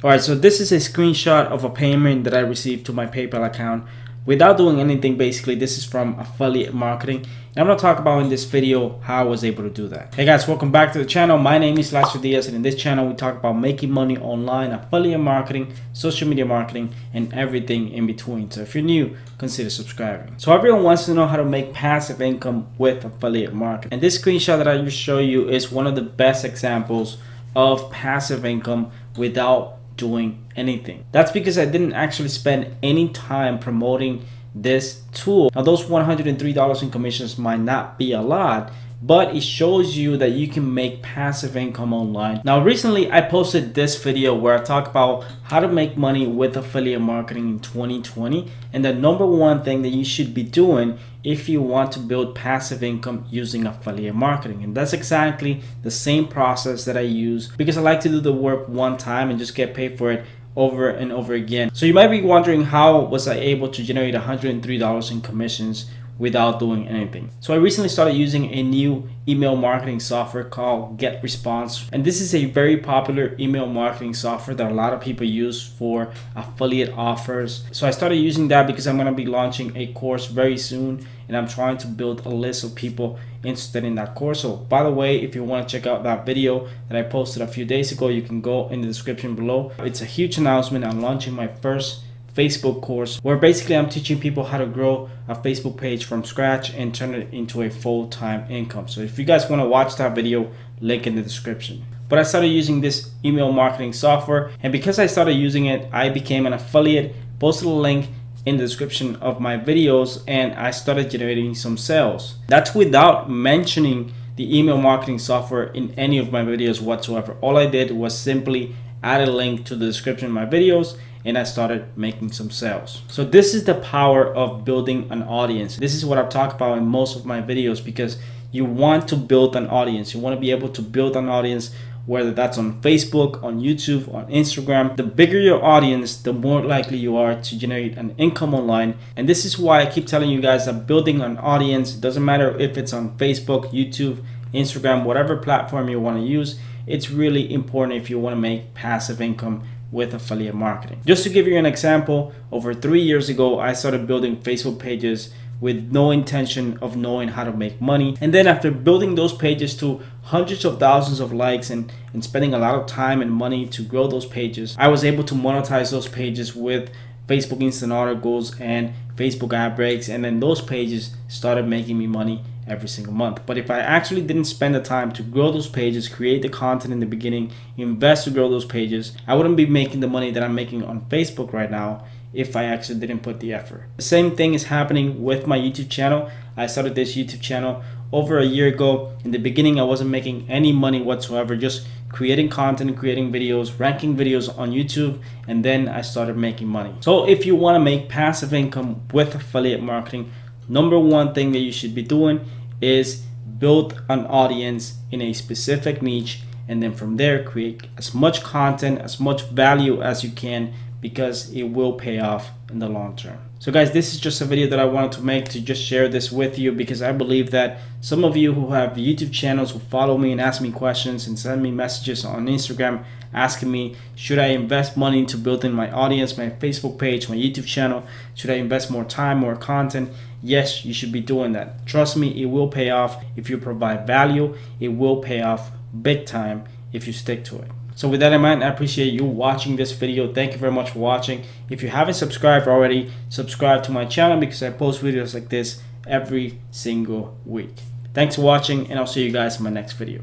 Alright, so this is a screenshot of a payment that I received to my PayPal account without doing anything. Basically, this is from affiliate marketing, and I'm going to talk about in this video how I was able to do that. Hey guys, welcome back to the channel. My name is Lacio Diaz, and in this channel we talk about making money online, affiliate marketing, social media marketing, and everything in between. So if you're new, consider subscribing. So everyone wants to know how to make passive income with affiliate marketing, and this screenshot that I just show you is one of the best examples of passive income without doing anything. That's because I didn't actually spend any time promoting this tool. Now those $103 in commissions might not be a lot, but it shows you that you can make passive income online. Now recently I posted this video where I talk about how to make money with affiliate marketing in 2020, and the number one thing that you should be doing if you want to build passive income using affiliate marketing. And that's exactly the same process that I use, because I like to do the work one time and just get paid for it over and over again. So you might be wondering, how was I able to generate $103 in commissions without doing anything? So I recently started using a new email marketing software called GetResponse, and this is a very popular email marketing software that a lot of people use for affiliate offers. So I started using that because I'm going to be launching a course very soon, and I'm trying to build a list of people interested in that course. So by the way, if you want to check out that video that I posted a few days ago, you can go in the description below. It's a huge announcement. I'm launching my first Facebook course where basically I'm teaching people how to grow a Facebook page from scratch and turn it into a full-time income. So if you guys want to watch that video, link in the description. But I started using this email marketing software, and because I started using it, I became an affiliate. Posted a link in the description of my videos, and I started generating some sales. That's without mentioning the email marketing software in any of my videos whatsoever. All I did was simply add a link to the description of my videos, and I started making some sales. So this is the power of building an audience. This is what I've talked about in most of my videos, because you want to build an audience. You want to be able to build an audience, whether that's on Facebook, on YouTube, on Instagram. The bigger your audience, the more likely you are to generate an income online. And this is why I keep telling you guys that building an audience, doesn't matter if it's on Facebook, YouTube, Instagram, whatever platform you want to use, it's really important if you want to make passive income with affiliate marketing. Just to give you an example, over 3 years ago, I started building Facebook pages with no intention of knowing how to make money. And then after building those pages to hundreds of thousands of likes and spending a lot of time and money to grow those pages, I was able to monetize those pages with Facebook Instant Articles and Facebook ad breaks, and then those pages started making me money every single month. But if I actually didn't spend the time to grow those pages, create the content in the beginning, invest to grow those pages, I wouldn't be making the money that I'm making on Facebook right now if I actually didn't put the effort. The same thing is happening with my YouTube channel. I started this YouTube channel over a year ago. In the beginning, I wasn't making any money whatsoever, just creating content, creating videos, ranking videos on YouTube, and then I started making money. So if you want to make passive income with affiliate marketing, number one thing that you should be doing is build an audience in a specific niche, and then from there create as much content, as much value as you can, because it will pay off in the long term. So guys, this is just a video that I wanted to make to just share this with you, because I believe that some of you who have YouTube channels who follow me and ask me questions and send me messages on Instagram asking me, should I invest money into building my audience, my Facebook page, my YouTube channel? Should I invest more time, more content? Yes, you should be doing that. Trust me, it will pay off if you provide value. It will pay off big time if you stick to it. So with that in mind, I appreciate you watching this video. Thank you very much for watching. If you haven't subscribed already, subscribe to my channel, because I post videos like this every single week. Thanks for watching, and I'll see you guys in my next video.